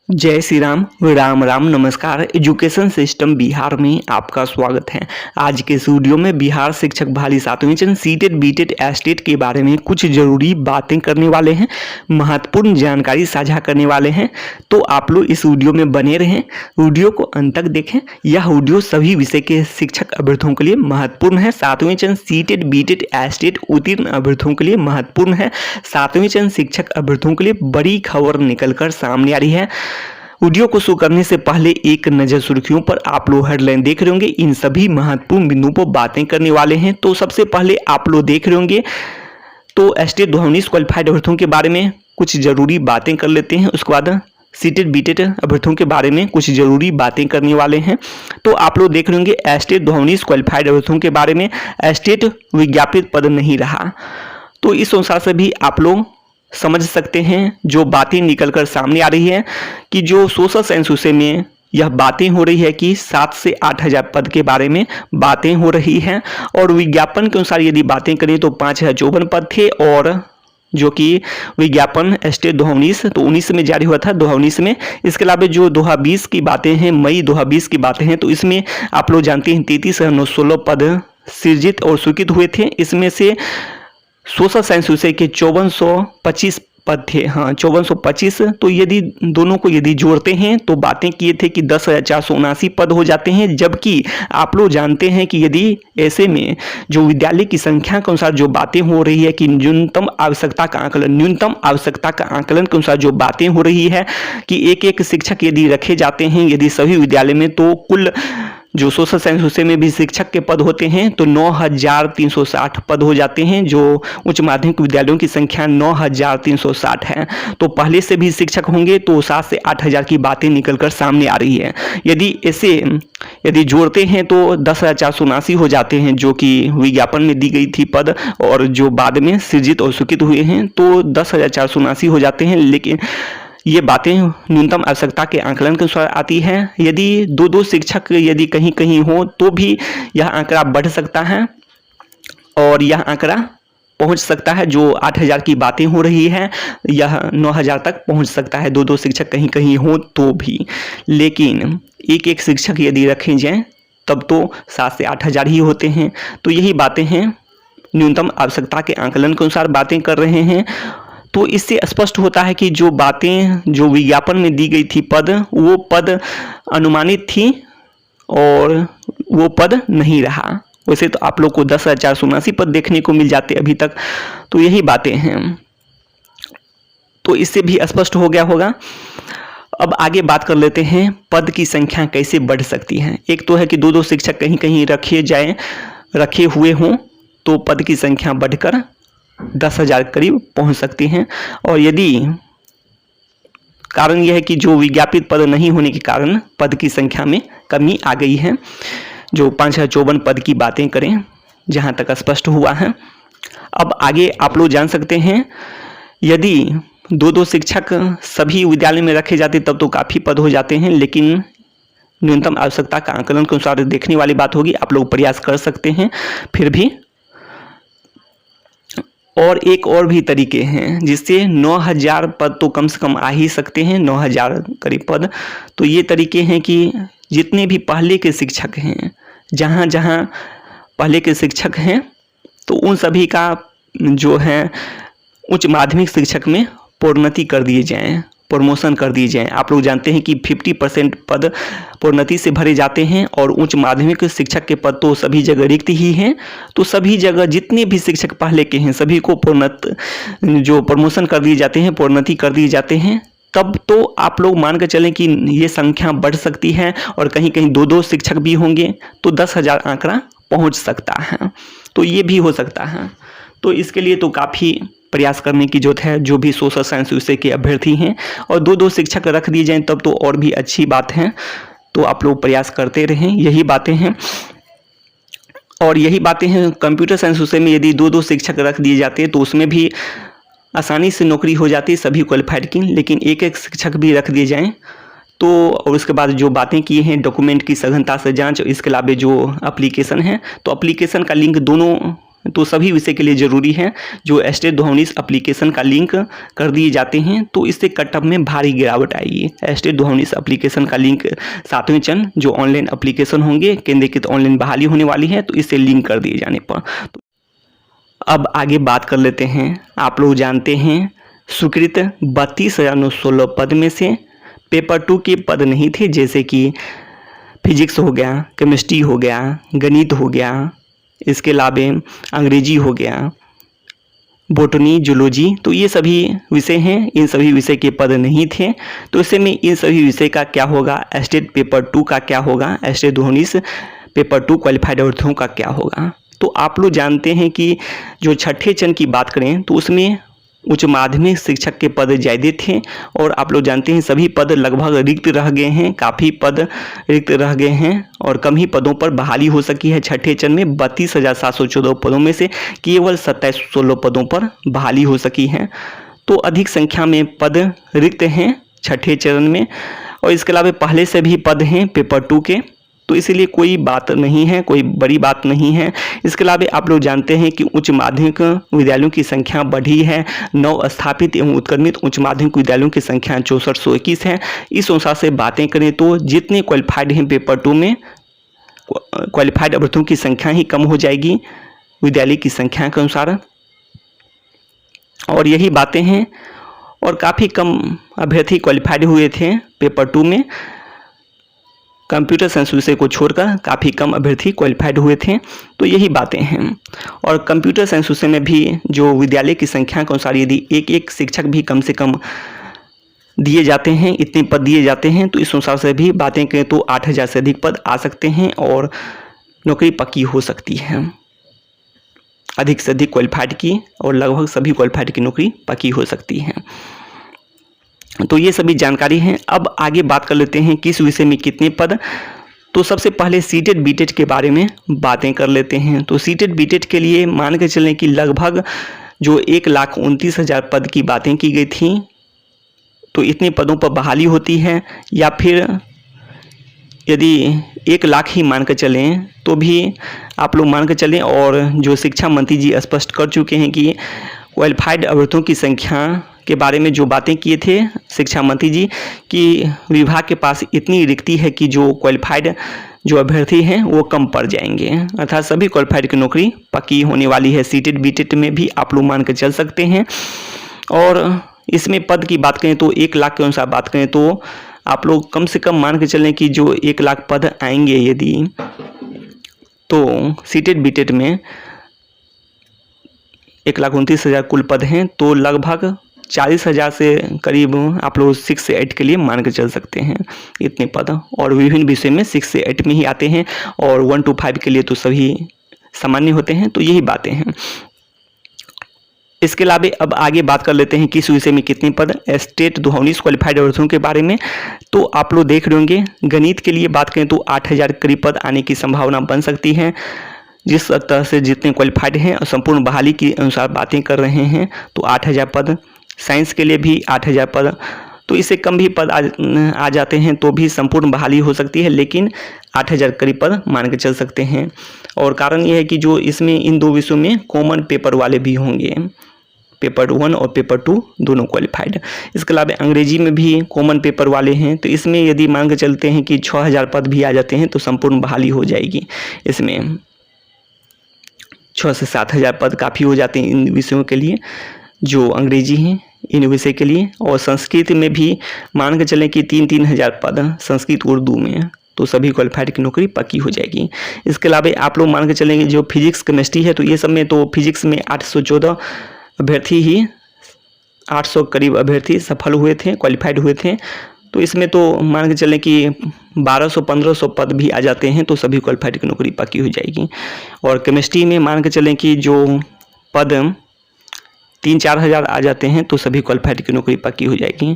जय श्री राम राम राम नमस्कार। Education system Bihar में आपका स्वागत है। आज के इस वीडियो में बिहार शिक्षक बहाली 7वीं चरण सीटेट बीटेट एस्टेट के बारे में कुछ जरूरी बातें करने वाले हैं, महत्वपूर्ण जानकारी साझा करने वाले हैं। तो आप लोग इस वीडियो में बने रहें, वीडियो को अंत तक देखें। यह वीडियो सभी विषय के शिक्षक अभ्यर्थियों के लिए महत्वपूर्ण है। 7वीं चरण सीटेट बीटेट एस्टेट उत्तीर्ण अभ्यर्थियों के लिए महत्वपूर्ण है। 7वीं चरण शिक्षक अभ्यर्थियों के लिए बड़ी खबर निकलकर सामने आ रही है। वीडियो को शुरू करने से पहले एक नज़र सुर्खियों पर आप लोग हेडलाइन देख रहे होंगे। इन सभी महत्वपूर्ण बिंदुओं पर बातें करने वाले हैं। तो सबसे पहले आप लोग देख रहे होंगे तो एस्टेट 2019 क्वालिफाइड अभ्यर्थियों के बारे में कुछ जरूरी बातें कर लेते हैं। उसके बाद सीटेट बीटेट अभ्यर्थियों के बारे में कुछ जरूरी बातें करने वाले हैं। तो आप लोग देख रहे होंगे एस्टेट 2019 क्वालिफाइड अभ्यर्थियों के बारे में एस्टेट विज्ञापित पद नहीं रहा। तो इस अनुसार से भी आप लोग समझ सकते हैं जो बातें निकलकर सामने आ रही है कि जो सोशल साइंस विषय में यह बातें हो रही है कि 7 से 8 हज़ार पद के बारे में बातें हो रही हैं। और विज्ञापन के अनुसार यदि बातें करें तो 5054 पद थे, और जो कि विज्ञापन एस्टेट 2019 तो 19 में जारी हुआ था 2019 में। इसके अलावा जो 2020 की बातें हैं, मई 2020 की बातें हैं, तो इसमें आप लोग जानते हैं 33,916 पद सृजित और स्वीकृत हुए थे। इसमें से सोशल साइंस विषय के 5425 पद थे। हाँ, 5425। तो यदि दोनों को यदि जोड़ते हैं तो बातें किए थे कि 10,479 पद हो जाते हैं। जबकि आप लोग जानते हैं कि यदि ऐसे में जो विद्यालय की संख्या के अनुसार जो बातें हो रही है कि न्यूनतम आवश्यकता का आंकलन के अनुसार जो बातें हो रही है कि एक एक शिक्षक यदि रखे जाते हैं यदि सभी विद्यालय में, तो कुल जो सोशल साइंस विषय में भी शिक्षक के पद होते हैं तो 9,360 पद हो जाते हैं। जो उच्च माध्यमिक विद्यालयों की संख्या 9,360 है। तो पहले से भी शिक्षक होंगे तो 7 से 8 हज़ार की बातें निकलकर सामने आ रही है। यदि जोड़ते हैं तो 10,479 हो जाते हैं जो कि विज्ञापन में दी गई थी पद, और जो बाद में सृजित और स्वीकृत हुए हैं तो 10,479 हो जाते हैं। लेकिन ये बातें न्यूनतम आवश्यकता के आंकलन के अनुसार आती है। यदि दो शिक्षक यदि कहीं कहीं हो तो भी यह आंकड़ा बढ़ सकता है और यह आंकड़ा पहुंच सकता है। जो 8,000 की बातें हो रही है यह 9,000 तक पहुंच सकता है, दो शिक्षक कहीं कहीं हो तो भी। लेकिन एक एक शिक्षक यदि रखे जाएं तब तो 7 से 8 हज़ार ही होते हैं। तो यही बातें हैं, न्यूनतम आवश्यकता के आंकलन के अनुसार बातें कर रहे हैं। तो इससे स्पष्ट होता है कि जो बातें जो विज्ञापन में दी गई थी पद, वो पद अनुमानित थी और वो पद नहीं रहा। वैसे तो आप लोग को 10,479 पद देखने को मिल जाते अभी तक। तो यही बातें हैं, तो इससे भी स्पष्ट हो गया होगा। अब आगे बात कर लेते हैं पद की संख्या कैसे बढ़ सकती है। एक तो है कि दो शिक्षक कहीं कहीं रखे हुए हों तो पद की संख्या बढ़कर 10,000 करीब पहुंच सकती हैं। और यदि कारण यह है कि जो विज्ञापित पद नहीं होने के कारण पद की संख्या में कमी आ गई है। जो 5,054 पद की बातें करें जहां तक स्पष्ट हुआ है। अब आगे आप लोग जान सकते हैं यदि दो शिक्षक सभी विद्यालय में रखे जाते तब तो काफ़ी पद हो जाते हैं। लेकिन न्यूनतम आवश्यकता का आंकलन के अनुसार देखने वाली बात होगी। आप लोग प्रयास कर सकते हैं फिर भी। और एक और भी तरीके हैं जिससे 9,000 पद तो कम से कम आ ही सकते हैं, 9,000 करीब पद। तो ये तरीके हैं कि जितने भी पहले के शिक्षक हैं, जहाँ जहाँ पहले के शिक्षक हैं तो उन सभी का जो है उच्च माध्यमिक शिक्षक में प्रोन्नति कर दिए जाएँ, प्रमोशन कर दिए जाएँ। आप लोग जानते हैं कि 50% पद प्रोन्नति से भरे जाते हैं और उच्च माध्यमिक शिक्षक के पद तो सभी जगह रिक्त ही हैं। तो सभी जगह जितने भी शिक्षक पहले के हैं सभी को प्रमोशन कर दिए जाते हैं, प्रोन्नति कर दिए जाते हैं। तब तो आप लोग मान कर चलें कि ये संख्या बढ़ सकती है और कहीं कहीं दो शिक्षक भी होंगे तो 10,000 आंकड़ा पहुँच सकता है। तो ये भी हो सकता है। तो इसके लिए तो काफ़ी प्रयास करने की जरूरत है जो भी सोशल साइंस विषय के अभ्यर्थी हैं। और दो शिक्षक रख दिए जाएं तब तो और भी अच्छी बात है। तो आप लोग प्रयास करते रहें, यही बातें हैं। और यही बातें हैं कंप्यूटर साइंस विषय में यदि दो शिक्षक रख दिए जाते तो उसमें भी आसानी से नौकरी हो जाती सभी क्वालिफाइड की। लेकिन एक एक शिक्षक भी रख दिए जाएँ तो, और उसके बाद जो बातें की हैं डॉक्यूमेंट की सघनता से जांच, इसके अलावा जो एप्लीकेशन है तो एप्लीकेशन का लिंक दोनों तो सभी विषय के लिए ज़रूरी है। जो स्टेट 2019 एप्लीकेशन का लिंक कर दिए जाते हैं तो इससे कट ऑफ में भारी गिरावट आएगी। स्टेट 2019 एप्लीकेशन का लिंक 7वें चरण जो ऑनलाइन एप्लीकेशन होंगे, केंद्र की ऑनलाइन बहाली होने वाली है, तो इससे लिंक कर दिए जाने पर। अब आगे बात कर लेते हैं। आप लोग जानते हैं स्वीकृत 32,916 पद में से पेपर 2 के पद नहीं थे, जैसे कि फिजिक्स हो गया, केमिस्ट्री हो गया, गणित हो गया, इसके अलावा अंग्रेजी हो गया, बोटनी, जूलॉजी, तो ये सभी विषय हैं। इन सभी विषय के पद नहीं थे, तो ऐसे में इन सभी विषय का क्या होगा, स्टेट पेपर 2 का क्या होगा, स्टेट 2019 पेपर 2 क्वालिफाइड अभ्यर्थियों का क्या होगा। तो आप लोग जानते हैं कि जो छठे चरण की बात करें तो उसमें उच्च माध्यमिक शिक्षक के पद ज़्यादा थे, और आप लोग जानते हैं सभी पद लगभग रिक्त रह गए हैं, काफ़ी पद रिक्त रह गए हैं और कम ही पदों पर बहाली हो सकी है। छठे चरण में 32,714 पदों में से केवल 2716 पदों पर बहाली हो सकी है, तो अधिक संख्या में पद रिक्त हैं छठे चरण में। और इसके अलावा पहले से भी पद हैं पेपर 2 के, तो इसीलिए कोई बात नहीं है, कोई बड़ी बात नहीं है। इसके अलावा आप लोग जानते हैं कि उच्च माध्यमिक विद्यालयों की संख्या बढ़ी है। नव स्थापित एवं उत्क्रमित उच्च माध्यमिक विद्यालयों की संख्या 6421 है। इस अनुसार से बातें करें तो जितने क्वालिफाइड हैं पेपर 2 में, क्वालिफाइड अभ्यर्थियों की संख्या ही कम हो जाएगी विद्यालय की संख्या के अनुसार, और यही बातें हैं। और काफ़ी कम अभ्यर्थी क्वालिफाइड हुए थे पेपर 2 में, कंप्यूटर साइंस विषय को छोड़कर काफ़ी कम अभ्यर्थी क्वालिफाइड हुए थे, तो यही बातें हैं। और कंप्यूटर साइंस विषय में भी जो विद्यालय की संख्या के अनुसार यदि एक शिक्षक भी कम से कम दिए जाते हैं, इतने पद दिए जाते हैं, तो इस अनुसार से भी बातें करें तो 8,000 से अधिक पद आ सकते हैं और नौकरी पक्की हो सकती है। अधिक से अधिक क्वालिफाइड की और लगभग सभी क्वालिफाइड की नौकरी पक्की हो सकती है। तो ये सभी जानकारी हैं। अब आगे बात कर लेते हैं किस विषय में कितने पद। तो सबसे पहले सीटेट बीटेट के बारे में बातें कर लेते हैं। तो सीटेट बीटेट के लिए मान के चलें कि लगभग जो 1,29,000 पद की बातें की गई थी, तो इतने पदों पर बहाली होती है, या फिर यदि 1 लाख ही मान कर चलें तो भी आप लोग मान कर चलें। और जो शिक्षा मंत्री जी स्पष्ट कर चुके हैं कि क्वालिफाइड अभ्यर्थियों की संख्या के बारे में जो बातें किए थे शिक्षा मंत्री जी कि विभाग के पास इतनी रिक्ति है कि जो क्वालिफाइड जो अभ्यर्थी हैं वो कम पड़ जाएंगे, अर्थात सभी क्वालिफाइड की नौकरी पक्की होने वाली है। सीटेट बीटेट में भी आप लोग मान कर चल सकते हैं। और इसमें पद की बात करें तो 1 लाख के अनुसार बात करें तो आप लोग कम से कम मान के चलें कि जो 1 लाख पद आएंगे यदि, तो सीटेट बीटेट में 1,29,000 कुल पद हैं, तो लगभग 40,000 से करीब आप लोग 6 से 8 के लिए मान के चल सकते हैं इतने पद। और विभिन्न विषय में 6 से 8 में ही आते हैं, और 1 to 5 के लिए तो सभी सामान्य होते हैं। तो यही बातें हैं। इसके अलावा अब आगे बात कर लेते हैं किस विषय में कितने पद, स्टेट 2019 क्वालिफाइड अभ्यर्थियों के बारे में। तो आप लोग देख रहे होंगे गणित के लिए बात करें तो 8,000 करीब पद आने की संभावना बन सकती है। जिस तरह से जितने क्वालिफाइड हैं और संपूर्ण बहाली के अनुसार बातें कर रहे हैं, तो 8,000 पद। साइंस के लिए भी 8,000 पद, तो इससे कम भी पद आ जाते हैं तो भी संपूर्ण बहाली हो सकती है, लेकिन 8,000 करीब पद मान के चल सकते हैं। और कारण यह है कि जो इसमें इन 2 विषयों में कॉमन पेपर वाले भी होंगे, पेपर 1 और पेपर 2 दोनों क्वालिफाइड। इसके अलावा अंग्रेजी में भी कॉमन पेपर वाले हैं, तो इसमें यदि मान के चलते हैं कि 6,000 पद भी आ जाते हैं तो संपूर्ण बहाली हो जाएगी। इसमें 6 से 7,000 पद काफ़ी हो जाते हैं इन विषयों के लिए जो अंग्रेजी हैं इन विषय के लिए। और संस्कृत में भी मान के चलें कि 3-3 पद संस्कृत उर्दू में, तो सभी क्वालिफाइड की नौकरी पक्की हो जाएगी। इसके अलावा आप लोग मान के चलेंगे जो फिजिक्स केमिस्ट्री है, तो ये सब में तो फिजिक्स में 814 अभ्यर्थी ही 800 करीब अभ्यर्थी सफल हुए थे, क्वालिफाइड हुए थे। तो इसमें तो मान के चलें कि 1200-1500 पद भी आ जाते हैं तो सभी क्वालिफाइड की नौकरी पक्की हो जाएगी। और केमिस्ट्री में मान के चलें कि जो पद 3-4 हज़ार आ जाते हैं तो सभी क्वालिफाइड की नौकरी पक्की हो जाएगी।